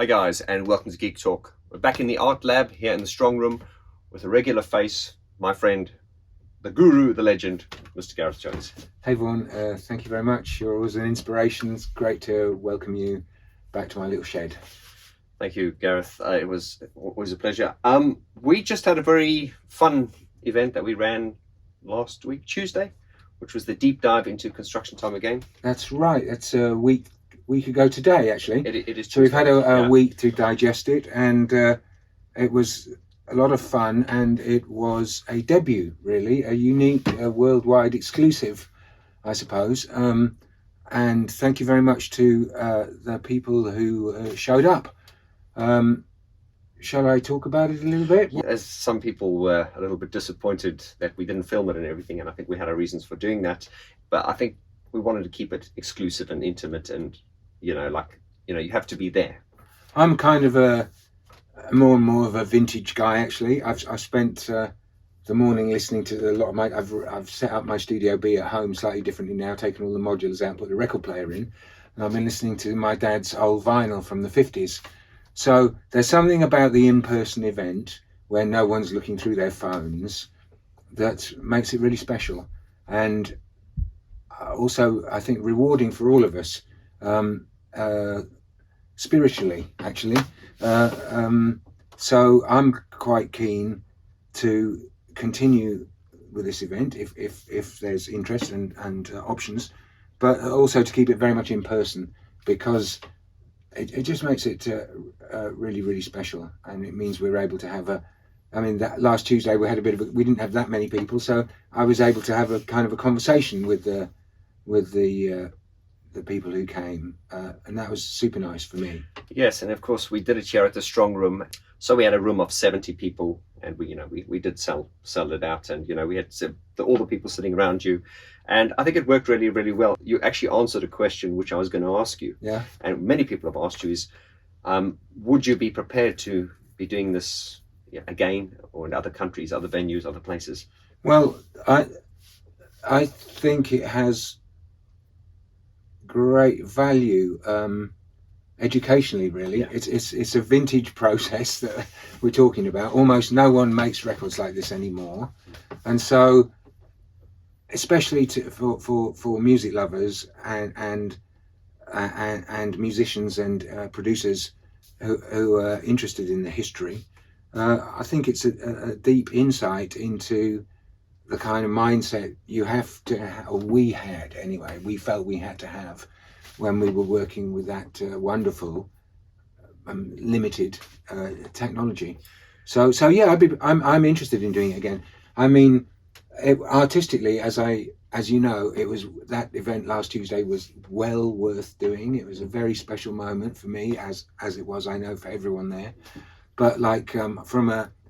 Hi guys, and welcome to GeeK Talk. We're back in the art lab here in the strong room with a regular face, my friend, the guru, the legend, Mr. Gareth Jones. Hey Vaughn, thank you very much. You're always an inspiration. It's great to welcome you back to my little shed. Thank you, Gareth. It was always a pleasure. We just had a very fun event that we ran last week, Tuesday, which was the deep dive into construction time again. That's right. That's a week ago today, actually. It is Tuesday. So we've had a week to digest it, and it was a lot of fun, and it was a debut, really, a unique, worldwide exclusive, I suppose. And thank you very much to the people who showed up. Shall I talk about it a little bit? As some people were a little bit disappointed that we didn't film it and everything, and I think we had our reasons for doing that, but I think we wanted to keep it exclusive and intimate, and you have to be there. I'm kind of a more and more of a vintage guy, actually. I've spent the morning listening to a lot of I've set up my Studio B at home slightly differently now, taken all the modulars out, put the record player in, and I've been listening to my dad's old vinyl from the 50s. So there's something about the in-person event where no one's looking through their phones that makes it really special, and also I think rewarding for all of us, spiritually, actually. So I'm quite keen to continue with this event if there's interest and options, but also to keep it very much in person, because it just makes it really, really special, and it means we're able to have that last Tuesday we had we didn't have that many people, so I was able to have a kind of a conversation with the people who came, and that was super nice for me. Yes, and of course we did it here at the strong room, so we had a room of 70 people, and we did sell it out, and we had all the people sitting around you, and I think it worked really, really well. You actually answered a question which I was going to ask you, and many people have asked you is, would you be prepared to be doing this again, or in other countries, other venues, other places? Well, I think it has great value educationally, really. It's a vintage process that we're talking about. Almost no one makes records like this anymore, and so especially for music lovers and musicians and producers who are interested in the history, I think it's a deep insight into the kind of mindset you have to, or we had anyway, we felt we had to have when we were working with that wonderful limited technology. So yeah, I'm interested in doing it again. I mean, artistically, as you know, it was, that event last Tuesday was well worth doing. It was a very special moment for me, as it was, I know, for everyone there. But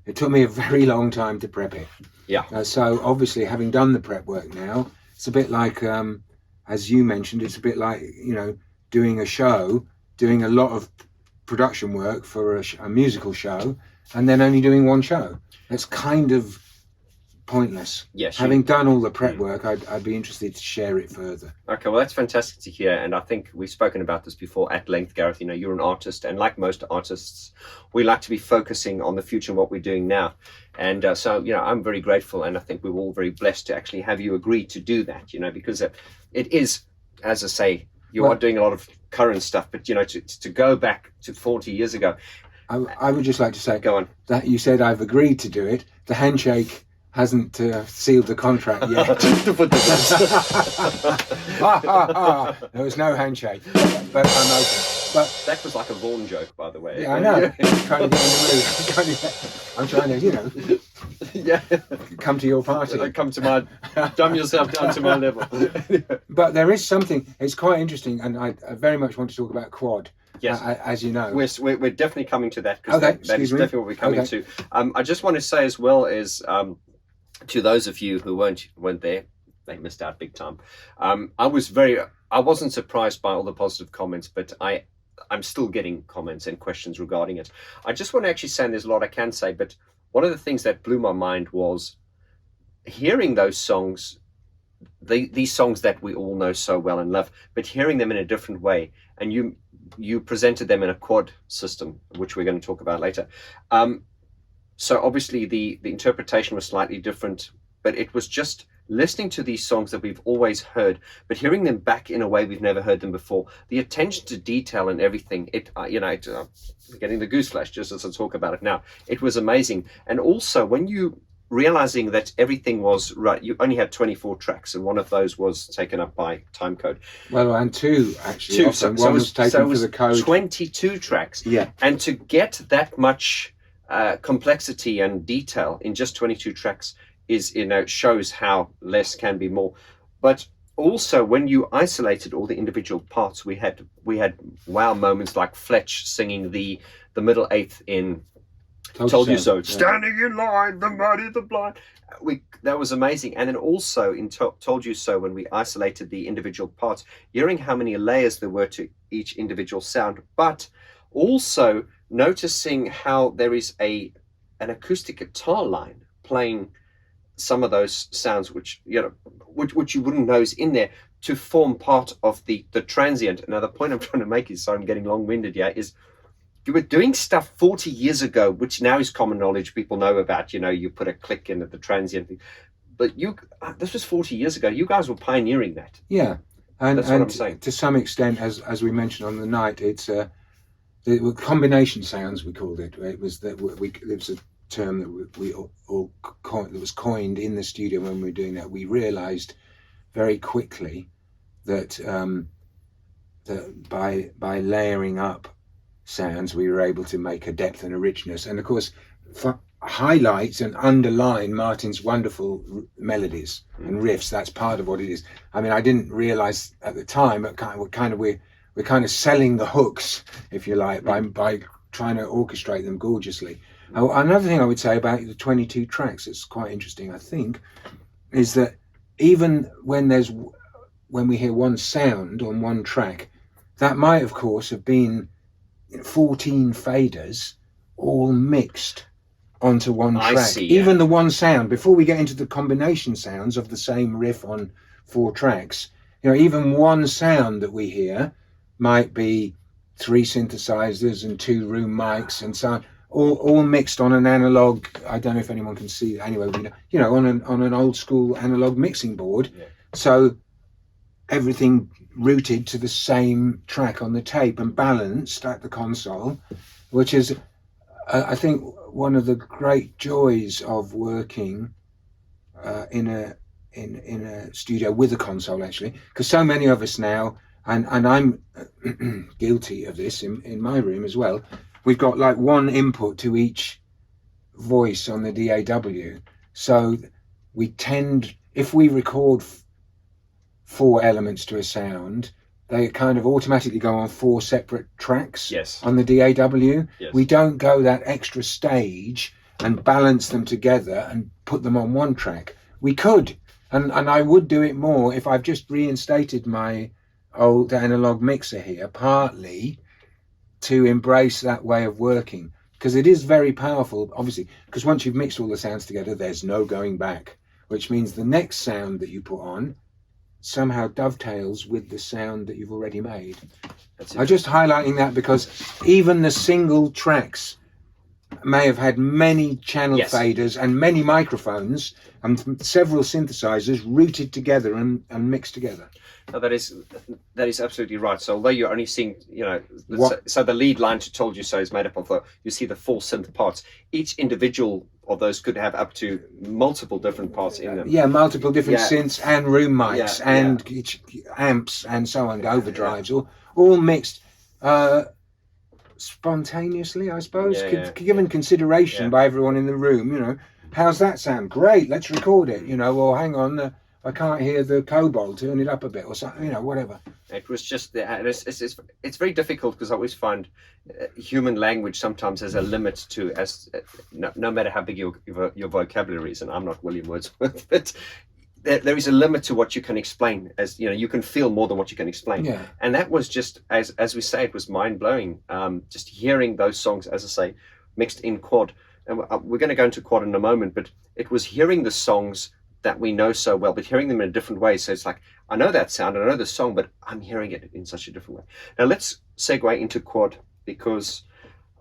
it took me a very long time to prep it. So obviously, having done the prep work now, it's a bit like, as you mentioned, it's a bit like, doing a show, doing a lot of production work for a musical show, and then only doing one show. That's kind of pointless. Yes. Having done all the prep work, I'd be interested to share it further. Okay, well, that's fantastic to hear, and I think we've spoken about this before at length, Gareth. You're an artist, and like most artists, we like to be focusing on the future and what we're doing now. And so I'm very grateful, and I think we were all very blessed to actually have you agree to do that, because it is, as I say, you are doing a lot of current stuff, but to go back to 40 years ago. I would just like to say, go on, that you said I've agreed to do it. The handshake hasn't sealed the contract yet. There was no handshake, but I'm open. But that was like a Vaughn joke, by the way. Yeah, I know. I'm trying to get in the mood. I'm trying to, come to your party. Dumb yourself down to my level. But there is something. It's quite interesting, and I very much want to talk about quad. Yes, as you know, we're definitely coming to that, because that is definitely what we're coming to. I just want to say as well as to those of you who weren't there, they missed out big time. I wasn't surprised by all the positive comments, but I'm still getting comments and questions regarding it. I just want to actually say, and there's a lot I can say, but one of the things that blew my mind was hearing those songs, these songs that we all know so well and love, but hearing them in a different way. And you you presented them in a quad system, which we're going to talk about later. So obviously the interpretation was slightly different, but it was just listening to these songs that we've always heard, but hearing them back in a way we've never heard them before. The attention to detail and everything, getting the goose flash just as I talk about it now. It was amazing. And also when you realizing that everything was right, you only had 24 tracks, and one of those was taken up by time code. Well, and two actually. One was taken for the code. 22 tracks. Yeah. And to get that much complexity and detail in just 22 tracks is, shows how less can be more. But also when you isolated all the individual parts, we had wow moments like Fletch singing the middle eighth in Told You So. Yeah. Standing in line, the mighty, the blind. That was amazing. And then also in Told You So, when we isolated the individual parts, hearing how many layers there were to each individual sound, but also noticing how there is an acoustic guitar line playing some of those sounds, which you wouldn't know is in there, to form part of the transient. Now the point I'm trying to make is, so I'm getting long-winded here, is you were doing stuff 40 years ago, which now is common knowledge, people know about, you put a click in at the transient thing. But this was 40 years ago. You guys were pioneering that. Yeah. And that's what I'm saying. To some extent, as we mentioned on the night, it's the combination sounds, we called it. It was a term that that was coined in the studio when we were doing that. We realized very quickly that by layering up sounds, we were able to make a depth and a richness, and of course highlights and underline Martin's wonderful melodies and riffs. That's part of what it is. I mean, I didn't realize at the time, but we're kind of selling the hooks, if you like, by trying to orchestrate them gorgeously. Another thing I would say about the 22 tracks that's quite interesting, I think, is that even when we hear one sound on one track, that might of course have been 14 faders all mixed onto one track. I see, yeah. Even the one sound, before we get into the combination sounds of the same riff on 4 tracks, even one sound that we hear might be 3 synthesizers and 2 room mics and so on, all mixed on an analog. I don't know if anyone can see it. Anyway, on an old school analog mixing board. Yeah. So everything routed to the same track on the tape and balanced at the console, which is, I think, one of the great joys of working in a studio with a console, actually, because so many of us now, and I'm guilty of this in my room as well, we've got like one input to each voice on the DAW. So we tend, if we record 4 elements to a sound, they kind of automatically go on 4 separate tracks. Yes. On the DAW. Yes. We don't go that extra stage and balance them together and put them on one track. We could, and I would do it more if I've just reinstated my old analog mixer here, partly to embrace that way of working, because it is very powerful, obviously, because once you've mixed all the sounds together, there's no going back, which means the next sound that you put on somehow dovetails with the sound that you've already made. I'm just highlighting that because even the single tracks may have had many channel faders and many microphones and several synthesizers routed together and mixed together. No, that is absolutely right. So although you're only seeing, so the lead line to Told You So is made up of you see the 4 synth parts. Each individual of those could have up to multiple different parts in them. Yeah, multiple different synths and room mics and amps and so on, overdrives, all mixed spontaneously, I suppose, given consideration by everyone in the room. How's that sound? Great, let's record it. Or hang on, I can't hear the cobalt, turn it up a bit or something, whatever. It was just, it's very difficult because I always find human language sometimes has a limit to, no matter how big your vocabulary is, and I'm not William Wordsworth, but there is a limit to what you can explain, as you can feel more than what you can explain. Yeah. And that was just, as we say, it was mind-blowing, just hearing those songs, as I say, mixed in quad. And we're going to go into quad in a moment, but it was hearing the songs that we know so well, but hearing them in a different way. So it's like, I know that sound, I know the song, but I'm hearing it in such a different way. Now let's segue into quad, because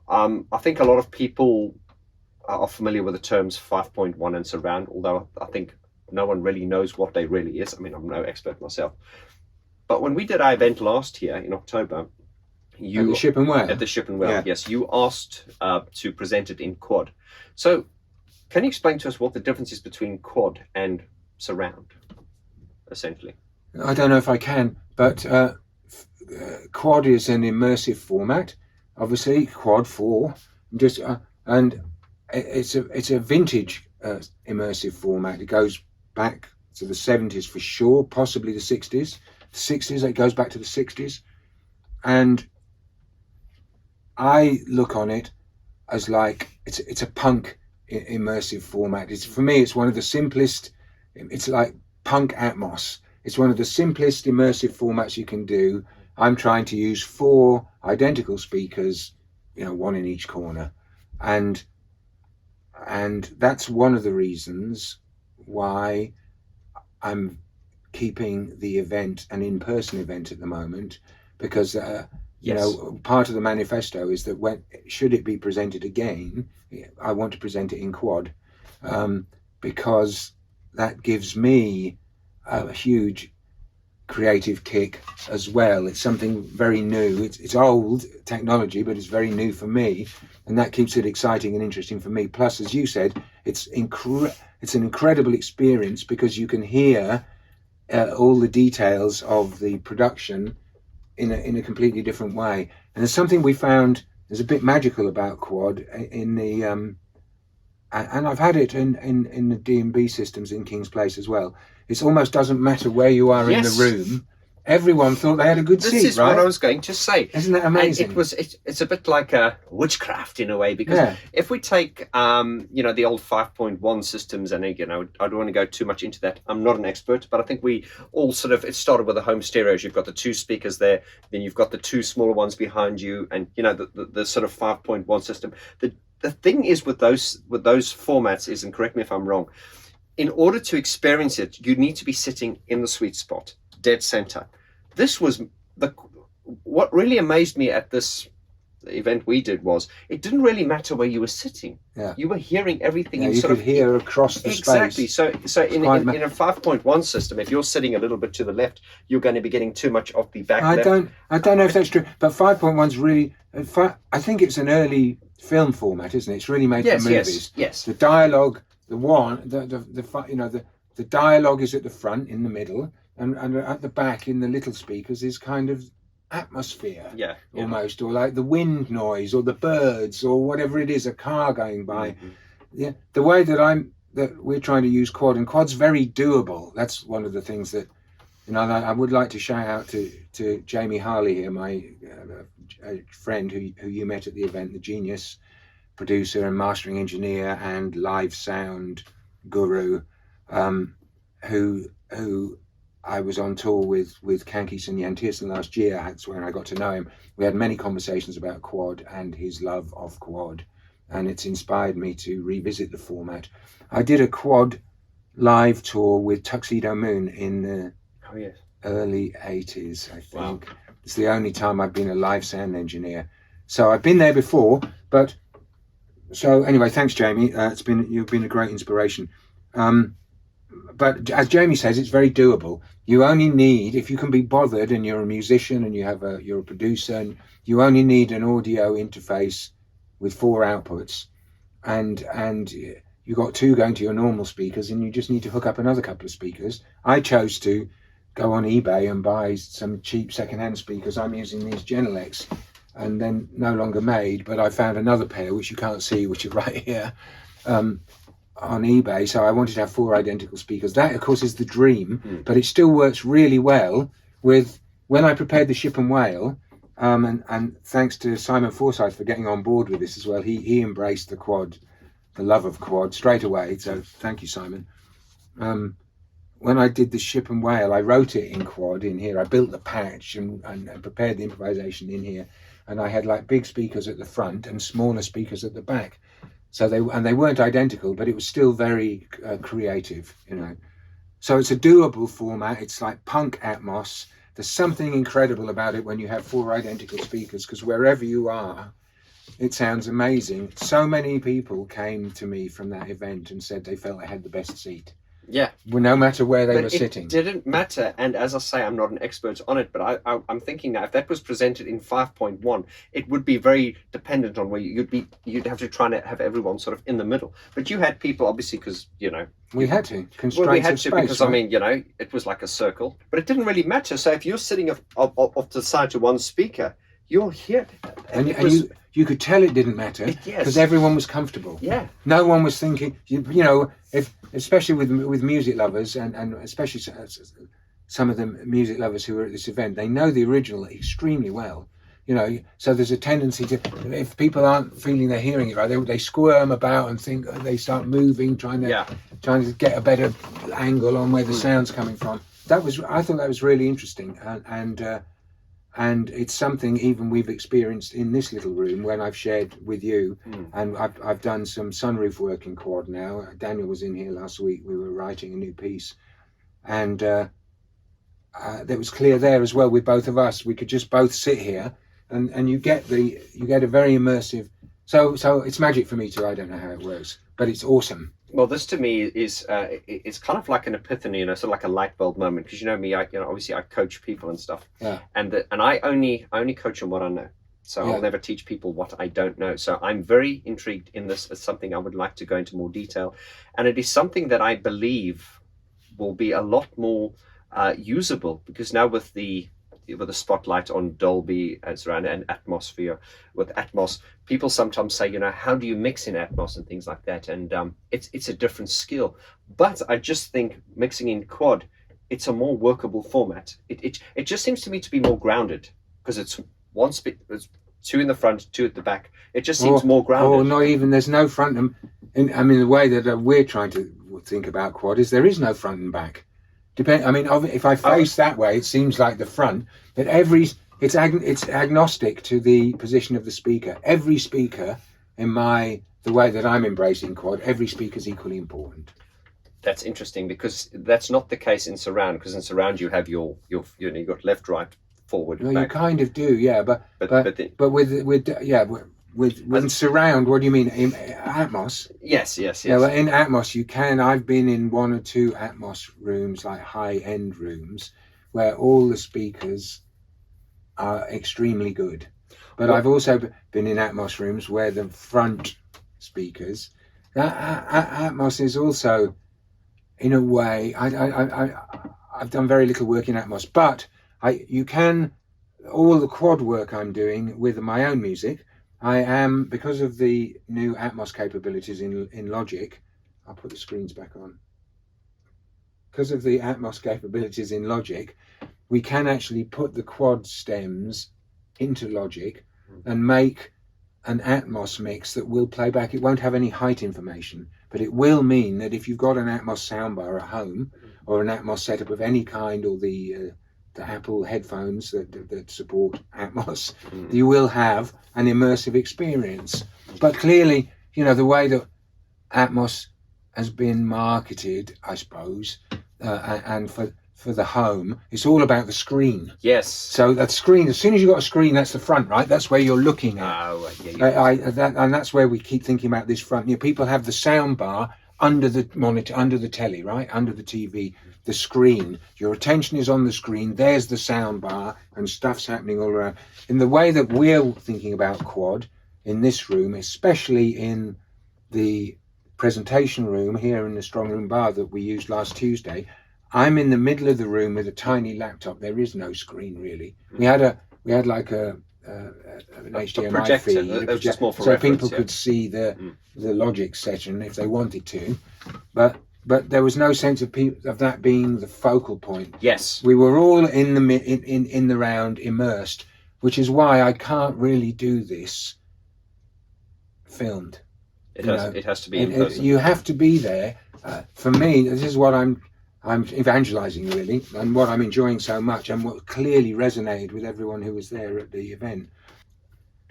I think a lot of people are familiar with the terms 5.1 and surround, although I think no one really knows what they really is. I mean, I'm no expert myself. But when we did our event last year in October, at the Ship and Whale, yes, you asked to present it in quad. So can you explain to us what the difference is between quad and surround, essentially? I don't know if I can, but quad is an immersive format, obviously quad 4, and it's a vintage immersive format. It goes back to the 70s for sure, possibly the 60s. It goes back to the 60s, and I look on it as like it's a punk immersive format. For me, it's one of the simplest. It's like punk Atmos. It's one of the simplest immersive formats you can do. I'm trying to use 4 identical speakers, one in each corner, and that's one of the reasons why I'm keeping the event an in-person event at the moment, because part of the manifesto is that should it be presented again, I want to present it in quad, because that gives me a huge creative kick as well. It's something very new. It's old technology, but it's very new for me, and that keeps it exciting and interesting for me. Plus, as you said, it's an incredible experience because you can hear all the details of the production in a completely different way. And there's something we found there's a bit magical about quad in the and I've had it in the D&B systems in King's Place as well. It almost doesn't matter where you are in the room. Everyone thought they had a good seat, right? This is what I was going to say. Isn't that amazing? And it's a bit like a witchcraft in a way, because if we take the old 5.1 systems, and I don't want to go too much into that. I'm not an expert, but I think we all it started with the home stereos. You've got the 2 speakers there, then you've got the 2 smaller ones behind you, and the sort of 5.1 system. The thing is with those formats is, and correct me if I'm wrong, in order to experience it, you need to be sitting in the sweet spot, dead center. This was what really amazed me at this event we did was it didn't really matter where you were sitting. Yeah. You were hearing everything. You could hear across the exactly. space. So in a 5.1 system, if you're sitting a little bit to the left, you're going to be getting too much of the back. I don't know if that's true, but 5.1's really. I think it's an early film format, isn't it? It's really made for movies. Yes. The dialogue, the dialogue is at the front, in the middle, and at the back in the little speakers is kind of atmosphere, almost, or like the wind noise or the birds or whatever it is, a car going by. Mm-hmm. Yeah, the way that we're trying to use quad, and quad's very doable. That's one of the things that I would like to shout out to Jamie Harley here, my friend who you met at the event, the genius producer and mastering engineer and live sound guru, who I was on tour with Kankis and Jan Tiersen last year. That's when I got to know him. We had many conversations about quad and his love of quad, and it's inspired me to revisit the format. I did a quad live tour with Tuxedo Moon in the early 80s, I think. Wow. It's the only time I've been a live sound engineer. So I've been there before, but so anyway, thanks, Jamie. You've been a great inspiration. But as Jamie says, it's very doable. You only need, if you can be bothered and you're a musician and you're a producer, and you only need an audio interface with 4 outputs, and you've got 2 going to your normal speakers, and you just need to hook up another couple of speakers. I chose to go on eBay and buy some cheap secondhand speakers. I'm using these Genelecs, and then no longer made, but I found another pair which you can't see, which are right here, on eBay. So I wanted to have 4 identical speakers. That, of course, is the dream, but it still works really well with when I prepared the Ship and Whale. And thanks to Simon Forsyth for getting on board with this as well. He embraced the quad, the love of quad, straight away. So thank you, Simon. When I did the Ship and Whale, I wrote it in quad in here. I built the patch and prepared the improvisation in here. And I had like big speakers at the front and smaller speakers at the back. So they weren't identical, but it was still very creative, So it's a doable format. It's like punk atmos. There's something incredible about it when you have 4 identical speakers, because wherever you are, it sounds amazing. So many people came to me from that event and said they felt they had the best seat. Yeah. Well, no matter where they but were sitting. It didn't matter. And as I say, I'm not an expert on it, but I'm thinking now, if that was presented in 5.1, it would be very dependent on where you'd have to try and have everyone sort of in the middle. But you had people, obviously, because, we had to. Constraints we had of to space, because, right? it was like a circle. But it didn't really matter. So if you're sitting off to the side to one speaker, you're here. And you could tell it didn't matter because everyone was comfortable. Yeah. No one was thinking, especially with music lovers and especially some of the music lovers who were at this event, they know the original extremely well. So there's a tendency to, if people aren't feeling they're hearing it right, they squirm about and think they start moving, trying to get a better angle on where the sound's coming from. I thought that was really interesting, and it's something even we've experienced in this little room when I've shared with you, and I've done some sunroof work in quad now. Daniel was in here last week. We were writing a new piece, and that was clear there as well with both of us. We could just both sit here, and you get a very immersive. So it's magic for me too. I don't know how it works, but it's awesome. Well, this to me is it's kind of like an epiphany, sort of like a light bulb moment. Because me, obviously I coach people and stuff, and I only coach them what I know. So I'll never teach people what I don't know. So I'm very intrigued in this. It's something I would like to go into more detail, and it is something that I believe will be a lot more usable, because now with the spotlight on Dolby and surround and atmosphere with Atmos, people sometimes say, how do you mix in Atmos and things like that, and it's a different skill. But I just think mixing in quad, it's a more workable format. It just seems to me to be more grounded, because it's it's 2 in the front, 2 at the back. It just seems more grounded. Or not even, there's no front the way that we're trying to think about quad is there is no front and back. If I face that way, it seems like the front, but it's agnostic to the position of the speaker. Every speaker, the way that I'm embracing quad, every speaker is equally important. That's interesting, because that's not the case in surround. Because in surround you have you've got left, right, forward. Well, back. You kind of do, yeah, but with surround, what do you mean? In Atmos? Yes. Yeah, well, in Atmos, I've been in 1 or 2 Atmos rooms, like high-end rooms, where all the speakers are extremely good. But I've also been in Atmos rooms where the front speakers, Atmos is also, in a way, I've done very little work in Atmos, but all the quad work I'm doing with my own music, I am, because of the new Atmos capabilities in Logic, I'll put the screens back on. Because of the Atmos capabilities in Logic, we can actually put the quad stems into Logic and make an Atmos mix that will play back. It won't have any height information, but it will mean that if you've got an Atmos soundbar at home, or an Atmos setup of any kind, or the Apple headphones that support Atmos, you will have an immersive experience. But clearly, the way that Atmos has been marketed, I suppose, and for the home, it's all about the screen. Yes. So that screen, as soon as you've got a screen, that's the front, right? That's where you're looking at. Oh, yeah. And that's where we keep thinking about this front. People have the sound bar under the monitor, under the telly, right? Under the TV, the screen. Your attention is on the screen. There's the sound bar and stuff's happening all around. In the way that we're thinking about quad in this room, especially in the presentation room here in the strong room bar that we used last Tuesday, I'm in the middle of the room with a tiny laptop. There is no screen really. We had like an HDMI projector, feed, just more for so reference, people could see the Logic session if they wanted to, but there was no sense of that being the focal point. Yes, we were all in the round immersed, which is why I can't really do this filmed. It has to be in person. You have to be there. For me, this is what I'm evangelizing really, and what I'm enjoying so much, and what clearly resonated with everyone who was there at the event.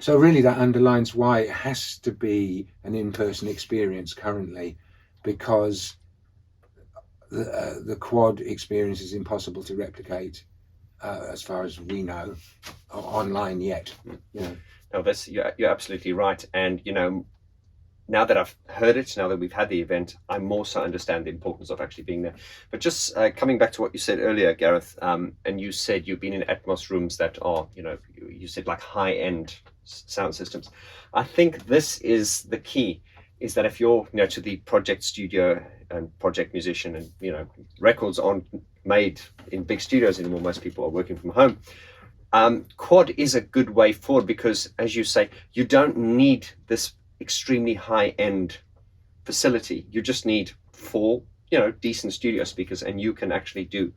So really that underlines why it has to be an in-person experience currently, because the quad experience is impossible to replicate, as far as we know, online yet. You know. No, you're absolutely right. And now that I've heard it, now that we've had the event, I more so understand the importance of actually being there. But just coming back to what you said earlier, Gareth, and you said you've been in Atmos rooms that are, you said like high-end sound systems. I think this is the key, is that if you're, to the project studio and project musician, and, records aren't made in big studios anymore, most people are working from home. Quad is a good way forward because, as you say, you don't need this extremely high-end facility. You just need 4 decent studio speakers, and you can actually do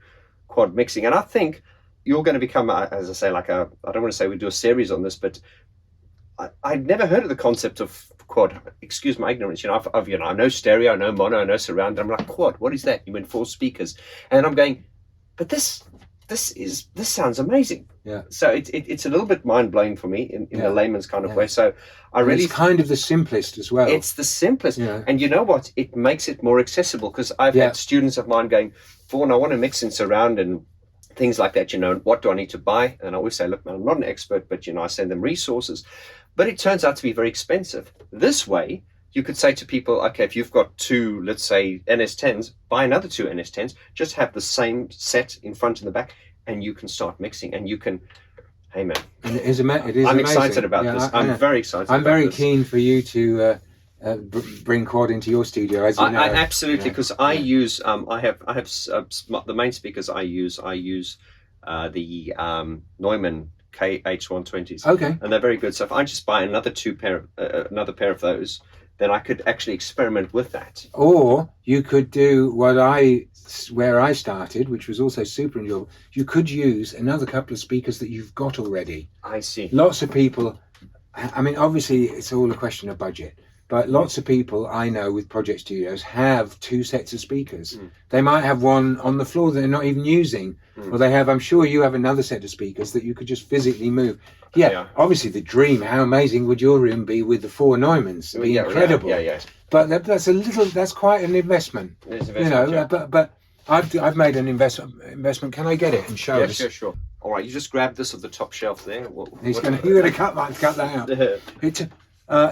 quad mixing. And I think you're going to become, as I say, I don't want to say we do a series on this, but I'd never heard of the concept of quad. Excuse my ignorance. I know stereo, I know mono, I know surround. I'm like, quad, what is that? You mean 4 speakers? And I'm going, but this sounds amazing. Yeah. So it's a little bit mind blowing for me in the layman's kind of way. So it's kind of the simplest as well. It's the simplest, and you know what? It makes it more accessible because I've had students of mine going, Vaughn, I want to mix in surround and things like that. What do I need to buy? And I always say, look, man, I'm not an expert, but I send them resources. But it turns out to be very expensive. This way, you could say to people, okay, if you've got 2, let's say, NS10s, buy another 2 NS10s, just have the same set in front and the back, and you can start mixing, and you can, hey man. And it is I'm amazing. excited about this. I'm very excited I'm about very this. keen for you to bring quad into your studio, as you know. Absolutely, because I use, I have the main speakers I use the Neumann KH120s. Okay. And they're very good. So if I just buy another pair of those, then I could actually experiment with that. Or you could do where I started, which was also super enjoyable. You could use another couple of speakers that you've got already. I see. Lots of people, I mean, obviously it's all a question of budget, but lots of people I know with project studios have 2 sets of speakers. They might have one on the floor that they're not even using, or I'm sure you have another set of speakers that you could just physically move. Yeah. Obviously the dream, how amazing would your room be with the 4 Neumanns? It'd be incredible. Yeah. But that's quite an investment. It's an investment, but I've made an investment. Can I get it and show us? Yeah, sure. All right, you just grab this off the top shelf there. You're going to cut that out.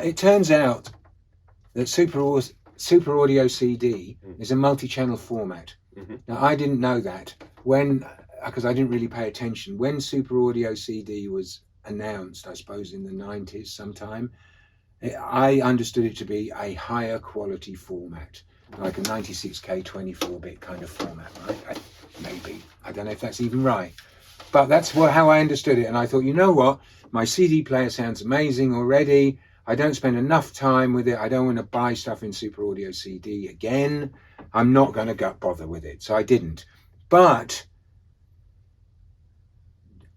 It turns out that Super Audio CD is a multi-channel format. Now, I didn't know that because I didn't really pay attention. When Super Audio CD was announced, I suppose in the 90s sometime, I understood it to be a higher quality format, like a 96K 24-bit kind of format, right? Maybe. I don't know if that's even right. But that's how I understood it. And I thought, you know what? My CD player sounds amazing already. I don't spend enough time with it. I don't want to buy stuff in Super Audio CD again. I'm not going to bother with it. So I didn't. But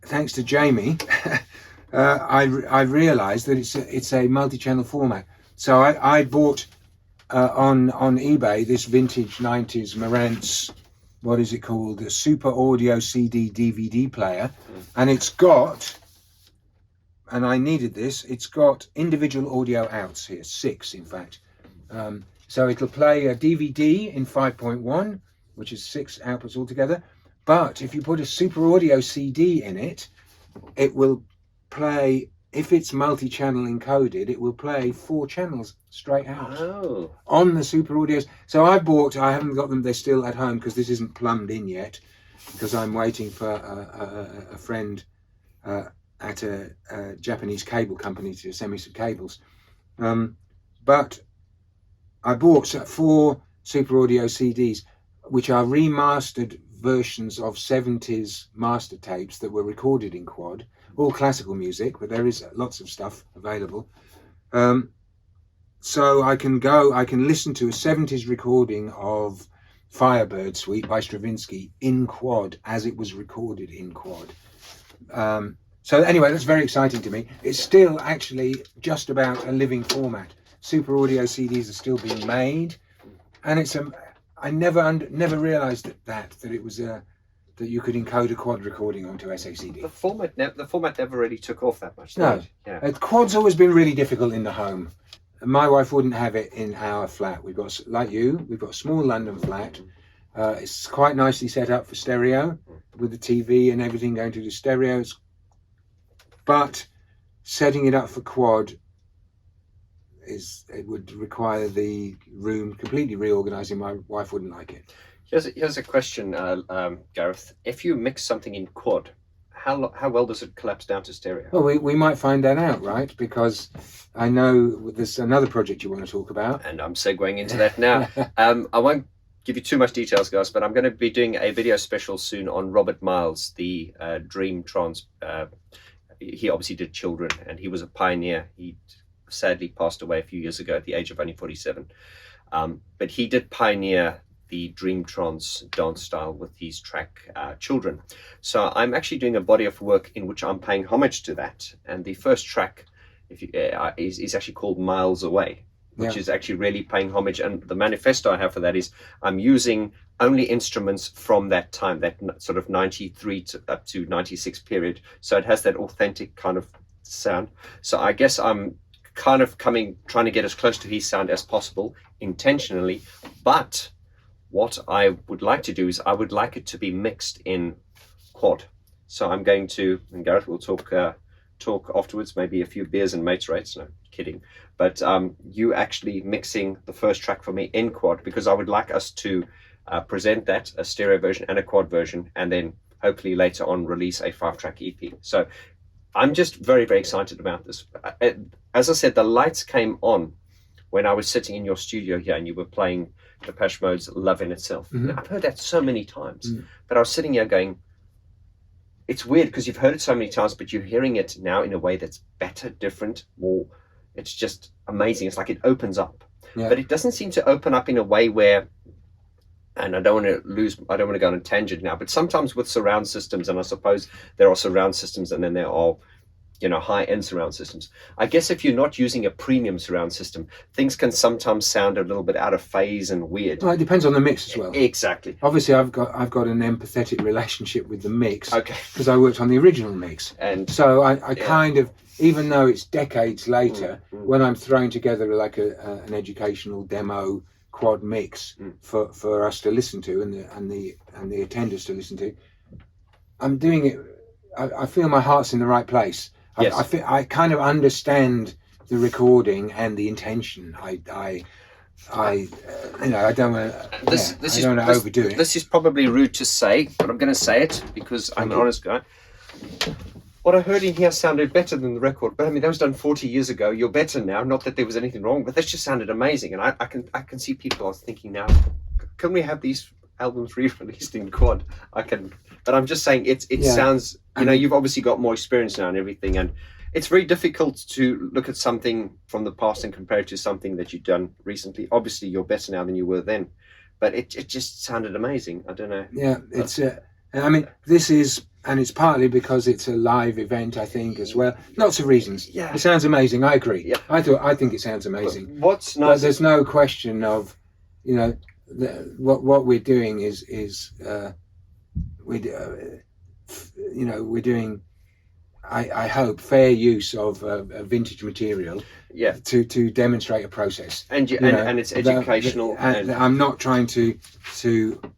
thanks to Jamie, I realized that it's a multi-channel format. So I bought on eBay this vintage 90s Marantz, what is it called? A Super Audio CD DVD player. And it's got, and I needed this, it's got individual audio outs here, 6 in fact. So it'll play a DVD in 5.1, which is 6 outputs altogether. But if you put a Super Audio CD in it, it will play, if it's multi-channel encoded, it will play 4 channels straight out on the Super Audios. So I haven't got them, they're still at home because this isn't plumbed in yet, because I'm waiting for a friend at a Japanese cable company to send me some cables. But I bought 4 Super Audio CDs, which are remastered versions of 70s master tapes that were recorded in quad, all classical music, but there is lots of stuff available. So I can listen to a 70s recording of Firebird Suite by Stravinsky in quad as it was recorded in quad. So anyway, that's very exciting to me. It's still actually just about a living format. Super Audio CDs are still being made, and I never realised that it was that you could encode a quad recording onto SACD. The format never really took off that much. No, quad's always been really difficult in the home. My wife wouldn't have it in our flat. We've got, like you, we've got a small London flat. It's quite nicely set up for stereo with the TV and everything going to the stereos, but setting it up for quad it would require the room completely reorganizing. My wife wouldn't like it. Here's a question, Gareth. If you mix something in quad, how well does it collapse down to stereo? Well, we might find that out, right? Because I know there's another project you want to talk about. And I'm segueing into that now. I won't give you too much details, guys, but I'm going to be doing a video special soon on Robert Miles, the Dream Trance. He obviously did Children, and he was a pioneer. He sadly passed away a few years ago at the age of only 47. But he did pioneer the Dream Trance dance style with his track Children. So I'm actually doing a body of work in which I'm paying homage to that. And the first track is actually called Miles Away, which is actually really paying homage. And the manifesto I have for that is I'm using only instruments from that time, that sort of 93 up to 96 period. So it has that authentic kind of sound. So I guess I'm kind of trying to get as close to his sound as possible intentionally. But what I would like to do is I would like it to be mixed in quad. So I'm going to, and Gareth will talk afterwards, maybe a few beers and mates rates. No, kidding. But you actually mixing the first track for me in quad, because I would like us to present that, a stereo version and a quad version, and then hopefully later on release a 5-track EP. So I'm just very, very excited about this. As I said, the lights came on when I was sitting in your studio here and you were playing Depeche Mode's Love in Itself. Mm-hmm. I've heard that so many times, but I was sitting here going, it's weird because you've heard it so many times, but you're hearing it now in a way that's better, different, more, it's just amazing. It's like it opens up, but it doesn't seem to open up in a way where, and I don't want to go on a tangent now, but sometimes with surround systems, and I suppose there are surround systems and then there are, high-end surround systems. I guess if you're not using a premium surround system, things can sometimes sound a little bit out of phase and weird. Well, it depends on the mix as well. Exactly. Obviously, I've got an empathetic relationship with the mix. Okay. Because I worked on the original mix, and so I kind of, even though it's decades later, when I'm throwing together like an educational demo quad mix for us to listen to and the attenders to listen to, I'm doing it. I feel my heart's in the right place. Yes. I kind of understand the recording and the intention. I don't want to overdo it. This is probably rude to say, but I'm going to say it because I'm an honest guy. What I heard in here sounded better than the record, but I mean that was done 40 years ago. You're better now. Not that there was anything wrong, but this just sounded amazing. And I can see people are thinking now, can we have these albums re-released in quad? But I'm just saying it sounds. You've obviously got more experience now and everything, and it's very difficult to look at something from the past and compare it to something that you've done recently. Obviously, you're better now than you were then, but it just sounded amazing. I don't know. Yeah, it's. This is, and it's partly because it's a live event, I think, as well. Lots of reasons. Yeah, it sounds amazing. I agree. Yeah. I think it sounds amazing. But what's nice? But there's no question of, what we're doing is we're doing. I hope fair use of vintage material. Yeah. To demonstrate a process. And and it's educational. And I'm not trying to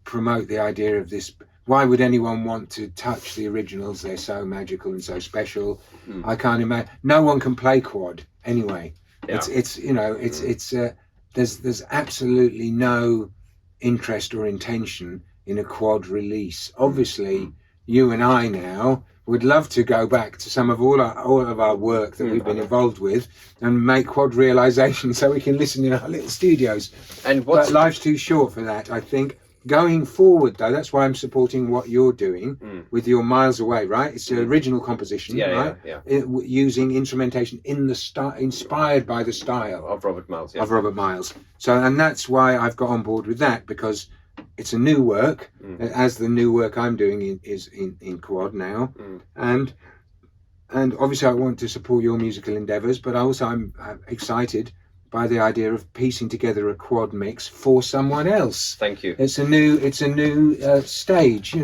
promote the idea of this. Why would anyone want to touch the originals? They're so magical and so special. I can't imagine. No one can play quad anyway. Yeah. There's absolutely no interest or intention in a quad release. Obviously, you and I now would love to go back to some of all of our work that we've been involved with and make quad realization so we can listen in our little studios. But life's too short for that, I think. Going forward, though, that's why I'm supporting what you're doing with your Miles Away, right? It's the original composition, right? Yeah. Using instrumentation in the inspired by the style of Robert Miles. Yeah. Of Robert Miles. So, and that's why I've got on board with that, because it's a new work, as the new work I'm doing is in quad now, and obviously I want to support your musical endeavours, but also I'm excited by the idea of piecing together a quad mix for someone else. Thank you. It's a new stage,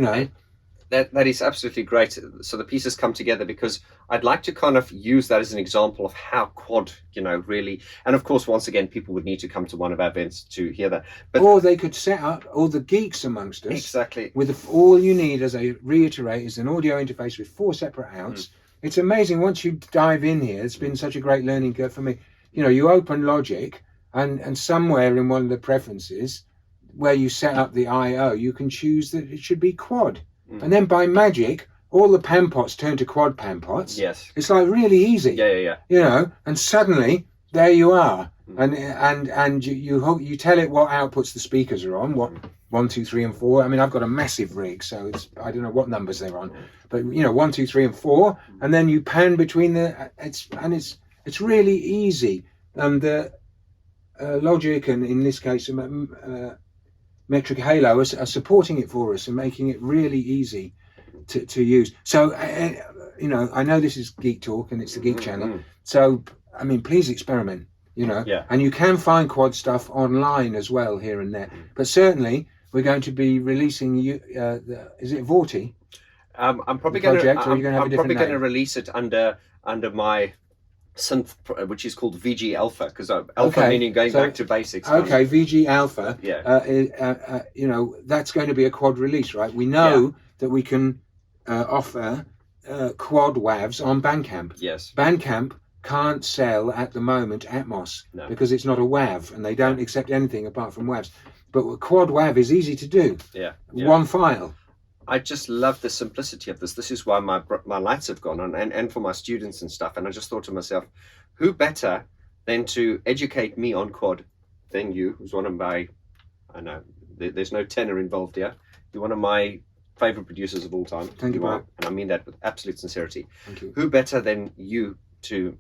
That is absolutely great. So the pieces come together, because I'd like to kind of use that as an example of how quad, really, and of course, once again, people would need to come to one of our events to hear that. But or they could set up, all the geeks amongst us, exactly, with all you need, as I reiterate, is an audio interface with 4 separate outs. It's amazing once you dive in here. It's been such a great learning curve for me. You open Logic, and somewhere in one of the preferences where you set up the I/O, you can choose that it should be quad. And then by magic, all the pan pots turn to quad pan pots. Yes. It's like really easy. Yeah. And suddenly there you are. And you tell it what outputs the speakers are on, what 1, 2, 3, and 4. I mean, I've got a massive rig, so I don't know what numbers they're on, but 1, 2, 3, and 4, and then you pan between it's really easy. And the Logic, and in this case, Metric Halo, are supporting it for us and making it really easy to use. So I know this is Geek Talk and it's the Geek Channel, so I mean, please experiment, and you can find quad stuff online as well here and there, but certainly we're going to be releasing is it Vorti? I'm probably going to release it under my synth, which is called VG Alpha, because alpha meaning going back to basics. Okay, VG Alpha. That's going to be a quad release, right? We know that we can offer quad WAVs on Bandcamp. Yes. Bandcamp can't sell at the moment Atmos because it's not a WAV, and they don't accept anything apart from WAVs. But quad WAV is easy to do. One file. I just love the simplicity of this. This is why my lights have gone on, and for my students and stuff. And I just thought to myself, who better than to educate me on quad than you, who's one of my, I know there's no tenor involved here. You're one of my favorite producers of all time. Thank you, and I mean that with absolute sincerity. Thank you. Who better than you to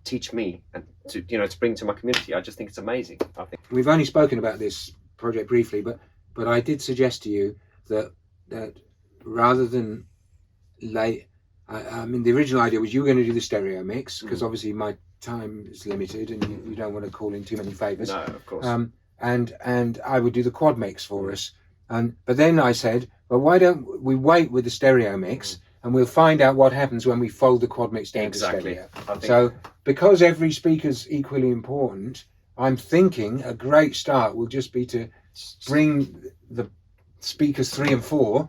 teach me and to bring to my community? I just think it's amazing. I think we've only spoken about this project briefly, but I did suggest to you that rather than I mean, the original idea was you were going to do the stereo mix, because obviously my time is limited and you don't want to call in too many favors. No, of course. And I would do the quad mix for us. But then I said, well, why don't we wait with the stereo mix and we'll find out what happens when we fold the quad mix down to stereo. So because every speaker's equally important, I'm thinking a great start will just be to bring the speakers 3 and 4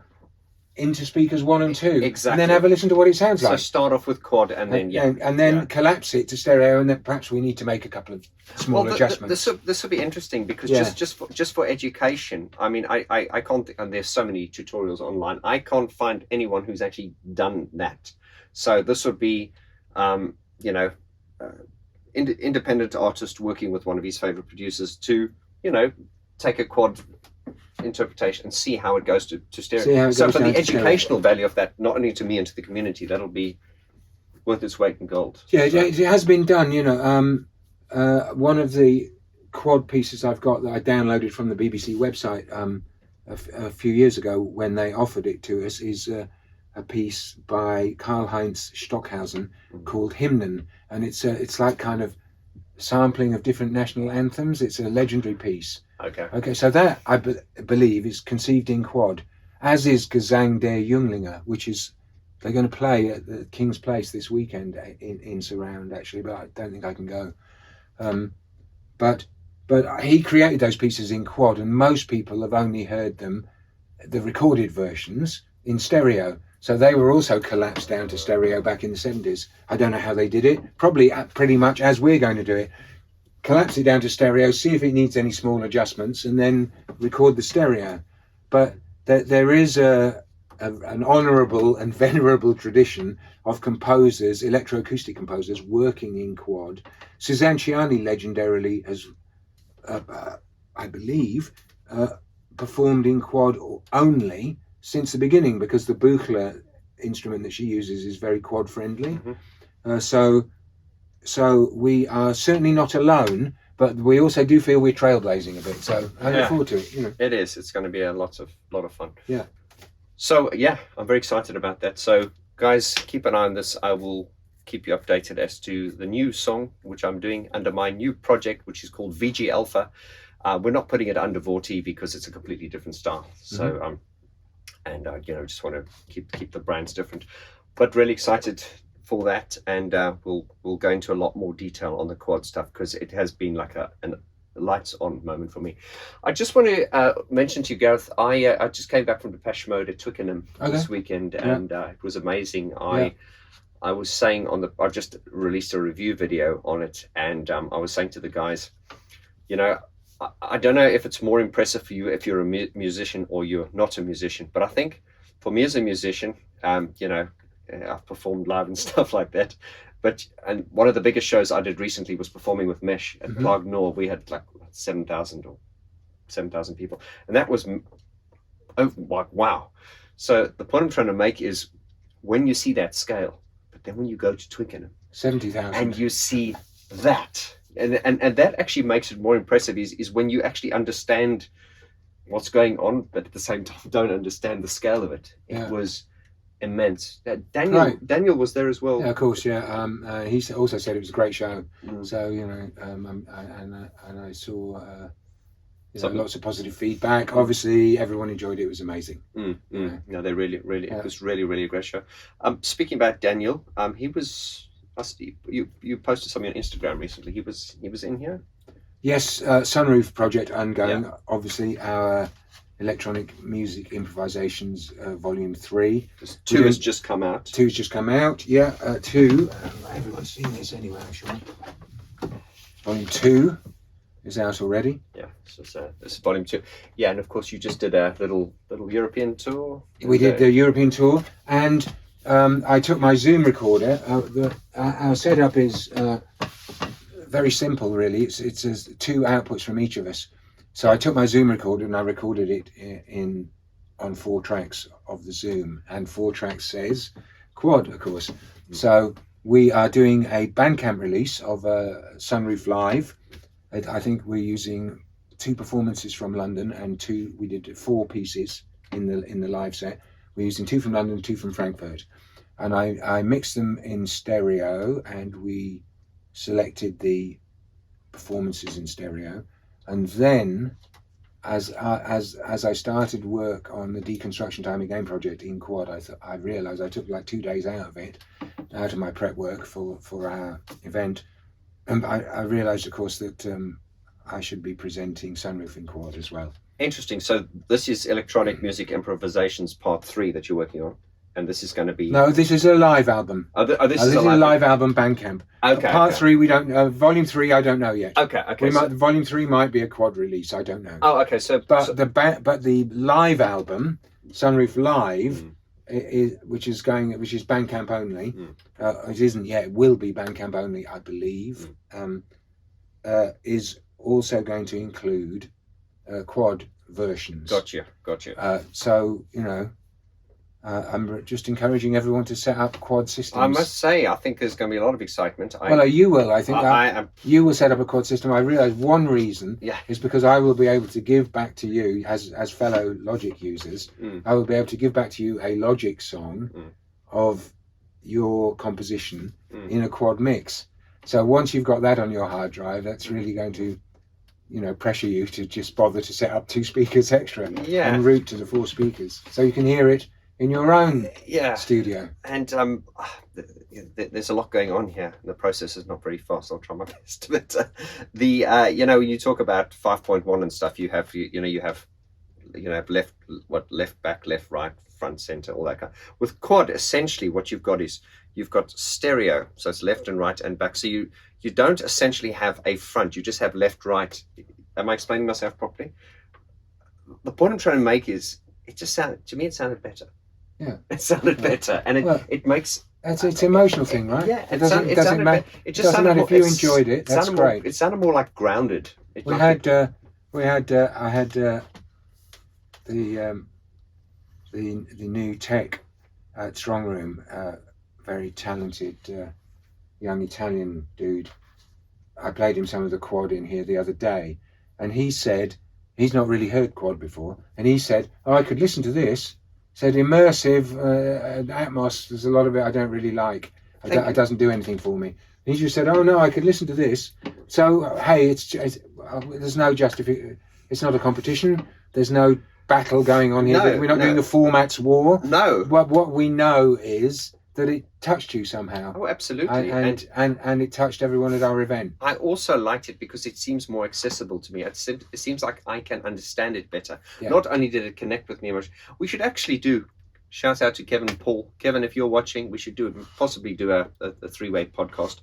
into speakers 1 and 2, exactly, and then have a listen to what it sounds like. So start off with quad, and then collapse it to stereo, and then perhaps we need to make a couple of small adjustments. This will be interesting, because just for education, I mean, I can't, and there's so many tutorials online, I can't find anyone who's actually done that. So this would be independent artist working with one of his favorite producers to take a quad interpretation and see how it goes to stereo. So for the educational value of that, not only to me and to the community, that'll be worth its weight in gold. Yeah, it has been done. One of the quad pieces I've got that I downloaded from the BBC website a few years ago when they offered it to us is a piece by Karl-Heinz Stockhausen called Hymnen, and it's like kind of sampling of different national anthems. It's a legendary piece. Okay, so that I believe is conceived in quad, as is Gesang der Jünglinge, which is they're going to play at the King's Place this weekend in Surround, actually, but I don't think I can go. But he created those pieces in quad, and most people have only heard them, the recorded versions, in stereo. So they were also collapsed down to stereo back in the 70s. I don't know how they did it. Probably pretty much as we're going to do it. Collapse it down to stereo, see if it needs any small adjustments, and then record the stereo. But there is an honourable and venerable tradition of composers, electroacoustic composers, working in quad. Suzanne Ciani legendarily has, I believe, performed in quad only since the beginning, because the Buchler instrument that she uses is very quad friendly. So we are certainly not alone, but we also do feel we're trailblazing a bit. So I look forward to it. It is. It's going to be a lot of fun. Yeah. So I'm very excited about that. So guys, keep an eye on this. I will keep you updated as to the new song which I'm doing under my new project, which is called VG Alpha. We're not putting it under Vorti because it's a completely different style. So and just want to keep the brands different. But really excited for that, and we'll go into a lot more detail on the quad stuff, because it has been like an lights on moment for me. I just want to mention to you, Gareth, I just came back from Depeche Mode at Twickenham this weekend, and it was amazing. I was saying I've just released a review video on it, and I was saying to the guys, I don't know if it's more impressive for you if you're a musician or you're not a musician, but I think for me as a musician, I've performed live and stuff like that. And one of the biggest shows I did recently was performing with Mesh at Plague Nor. We had like 7,000 people. And that was, wow. So the point I'm trying to make is, when you see that scale, but then when you go to Twickenham, 70,000, and you see that, and that actually makes it more impressive, is when you actually understand what's going on, but at the same time don't understand the scale of it. It was immense. Daniel was there as well. Yeah, of course. Yeah, he also said it was a great show. So and I saw lots of positive feedback. Obviously, everyone enjoyed it. It was amazing. No, they really, it was really a great show. Speaking about Daniel, he was. You posted something on Instagram recently. He was in here. Yes, Sunroof project ongoing. Obviously, our electronic music improvisations volume 3. 2 has just come out. 2's just come out. Yeah, 2. Everyone's seen this anyway, I'm sure. Volume 2 is out already. Yeah, so this is volume 2. Yeah, and of course you just did a little European tour. We did the European tour, and I took my Zoom recorder. Our setup is very simple, really. It's 2 outputs from each of us. So I took my Zoom recorder and I recorded it on 4 tracks of the Zoom, and 4 tracks says quad, of course. So we are doing a Bandcamp release of Sunroof Live. I think we're using 2 performances from London, and 2. We did 4 pieces in the live set. We're using 2 from London, 2 from Frankfurt, and I mixed them in stereo, and we selected the performances in stereo. And then, as I started work on the Deconstruction Time Again project in quad, I realised I took like 2 days out of my prep work for our event, and I realised, of course, that I should be presenting Sunroof in quad as well. Interesting. So this is Electronic Music Improvisations Part 3 that you're working on. And this is going to be... No, this is a live album. This is a live album, Bandcamp. Okay. Part 3, we don't... volume 3, I don't know yet. Okay. Volume 3 might be a quad release, I don't know. Oh, okay. But the live album, Sunroof Live, which is Bandcamp only. It isn't yet. It will be Bandcamp only, I believe. Is also going to include quad versions. Gotcha. So I'm just encouraging everyone to set up quad systems. I must say, I think there's going to be a lot of excitement. You will. I think you will set up a quad system. I realise one reason is because I will be able to give back to you, as fellow Logic users, I will be able to give back to you a Logic song of your composition in a quad mix. So once you've got that on your hard drive, that's really going to, pressure you to just bother to set up 2 speakers extra and route to the 4 speakers, so you can hear it in your own studio. And there's a lot going on here. The process is not very fast. I'll try my best. But when you talk about 5.1 and stuff, you have left back, left right, front, center, all that kind. With quad, essentially what you've got is you've got stereo, so it's left and right and back. So you don't essentially have a front. You just have left, right. Am I explaining myself properly? The point I'm trying to make is, it sounded better. Yeah, it sounded better, and it makes it's an emotional thing, right? Yeah, it doesn't matter. It doesn't matter if you enjoyed it. That's great. It sounded more like grounded. I had the new tech at Strong Room, very talented young Italian dude. I played him some of the quad in here the other day, and he said he's not really heard quad before, and he said, I could listen to this. Said immersive Atmos, there's a lot of it I don't really like. It doesn't do anything for me. And he just said, oh no, I could listen to this. So hey, there's no justification. It's not a competition. There's no battle going on here. No, we're not doing a formats war. No. What we know is that it touched you somehow. Oh, absolutely. And it touched everyone at our event. I also liked it because it seems more accessible to me. It seems like I can understand it better. Yeah. Not only did it connect with me much, we should actually do, shout out to Kevin and Paul. Kevin, if you're watching, we should possibly do a three-way podcast.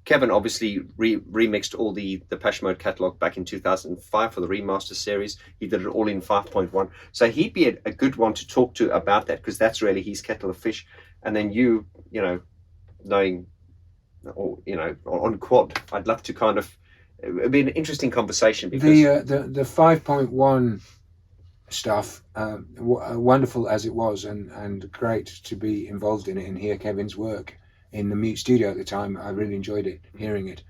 Kevin obviously remixed all the Depeche Mode catalog back in 2005 for the remaster series. He did it all in 5.1. So he'd be a good one to talk to about that, because that's really his kettle of fish. And then you know, knowing, or, you know, on quad, I'd love to kind of, it'd be an interesting conversation, because the 5.1 stuff, wonderful as it was, and great to be involved in it and hear Kevin's work in the Mute studio at the time. I really enjoyed it, hearing it.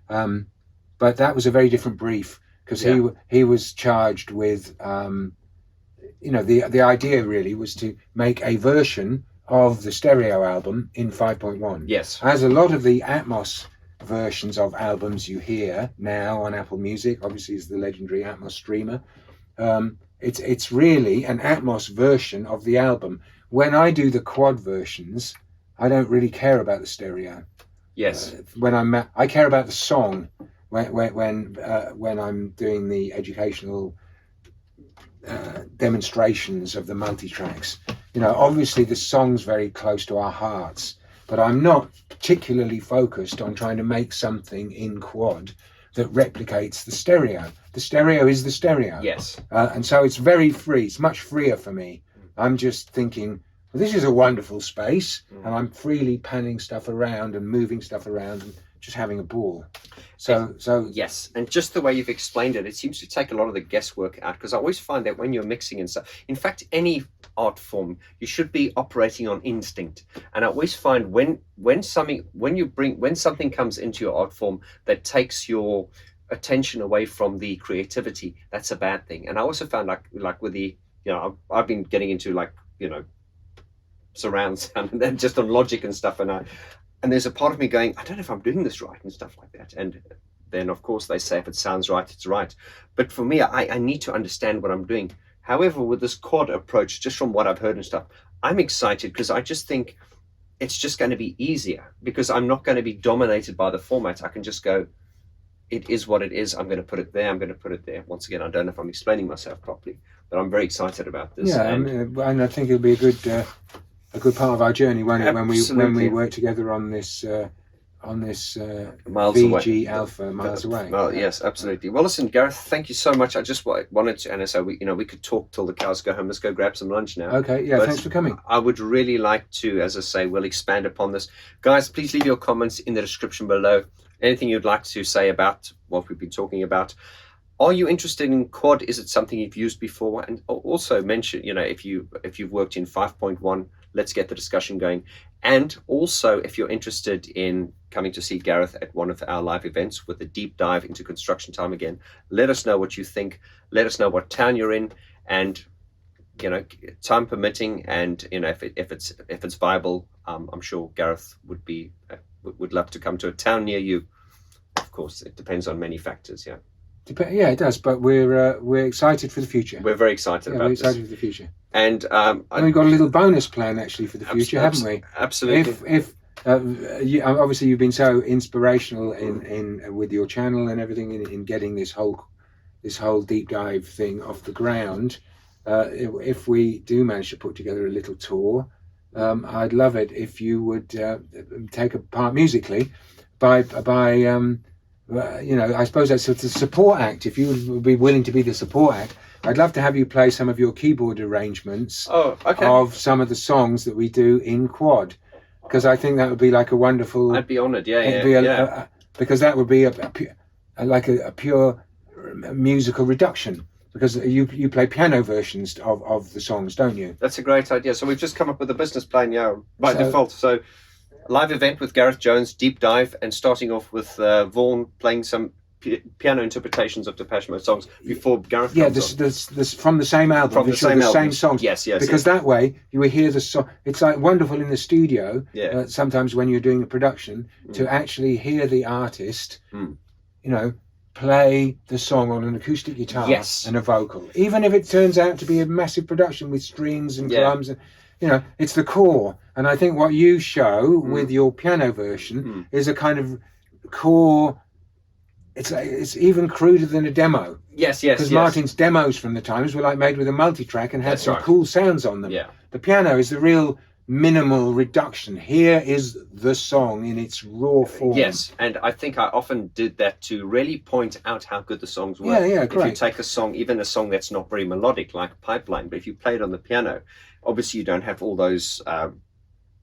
But that was a very different brief, because he was charged with, you know, the idea really was to make a version of the stereo album in 5.1. Yes. As a lot of the Atmos versions of albums you hear now on Apple Music, obviously is the legendary Atmos streamer. It's really an Atmos version of the album. When I do the quad versions, I don't really care about the stereo. Yes. I care about the song when I'm doing the educational demonstrations of the multi-tracks. You know, obviously the song's very close to our hearts, but I'm not particularly focused on trying to make something in quad that replicates the stereo. The stereo is the stereo. Yes. And so it's very free. It's much freer for me. I'm just thinking, well, this is a wonderful space, and I'm freely panning stuff around and moving stuff around and just having a ball. So yes, and just the way you've explained it, it seems to take a lot of the guesswork out, because I always find that when you're mixing and stuff, in fact, any art form, you should be operating on instinct. And I always find when something comes into your art form that takes your attention away from the creativity, that's a bad thing. And I also found like with the, you know, I've been getting into, like, you know, surround sound and then just on Logic and stuff, and there's a part of me going, I don't know if I'm doing this right and stuff like that. And then of course they say if it sounds right, it's right. But for me, I need to understand what I'm doing. However, with this quad approach, just from what I've heard and stuff, I'm excited, because I just think it's just going to be easier, because I'm not going to be dominated by the format. I can just go, it is what it is. I'm going to put it there. I'm going to put it there. Once again, I don't know if I'm explaining myself properly, but I'm very excited about this. Yeah, and I think it'll be a good part of our journey, won't it, when we work together on this Miles VG away. Alpha miles away. Well, yes, absolutely. Well, listen, Gareth, thank you so much. I just wanted to, and so we could talk till the cows go home. Let's go grab some lunch now. Okay, yeah, but thanks for coming. I would really like to, as I say, we'll expand upon this. Guys, please leave your comments in the description below. Anything you'd like to say about what we've been talking about. Are you interested in quad? Is it something you've used before? And also mention, you know, if you've worked in 5.1, let's get the discussion going. And also, if you're interested in coming to see Gareth at one of our live events with a deep dive into construction time again, let us know what you think. Let us know what town you're in, and, you know, time permitting, and, you know, if it's viable, I'm sure Gareth would love to come to a town near you. Of course, it depends on many factors. Yeah. Yeah, it does, but we're excited for the future. We're very excited about this. We're excited for the future. And we've got a little bonus plan actually for the future, haven't we? Absolutely. If obviously you've been so inspirational in with your channel and everything in getting this whole deep dive thing off the ground. If we do manage to put together a little tour, I'd love it if you would take a part musically by you know, I suppose that's the support act. If you would be willing to be the support act, I'd love to have you play some of your keyboard arrangements of some of the songs that we do in quad, because I think that would be like a wonderful. I'd be honoured, yeah. Because that would be a pure musical reduction. Because you play piano versions of the songs, don't you? That's a great idea. So we've just come up with a business plan, by default. So. Live event with Gareth Jones, deep dive, and starting off with Vaughn playing some piano interpretations of Depeche Mode songs before Gareth comes on. This from the same album. From the same songs. Yes. Because that way you will hear the song. It's like wonderful in the studio. Yeah. Sometimes when you're doing a production, to actually hear the artist, you know, play the song on an acoustic guitar and a vocal, even if it turns out to be a massive production with strings and drums. And, you know, it's the core. And I think what you show with your piano version is a kind of core. It's even cruder than a demo. Yes. Because Martin's demos from the times were like made with a multi-track and had some cool sounds on them. Yeah. The piano is the real minimal reduction. Here is the song in its raw form. Yes, and I think I often did that to really point out how good the songs were. Yeah, if you take a song, even a song that's not very melodic like Pipeline, but if you play it on the piano, obviously you don't have all those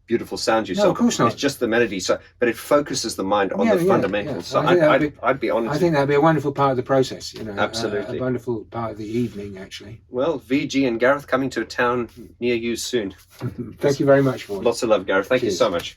beautiful sounds you saw. No, of course not. It's just the melody. So, but it focuses the mind on the fundamentals. So I'd be honest. I think that'd be a wonderful part of the process. You know, absolutely, a wonderful part of the evening, actually. Well, VG and Gareth coming to a town near you soon. Thank you very much, Vaughn. Lots of love, Gareth. Thank you so much.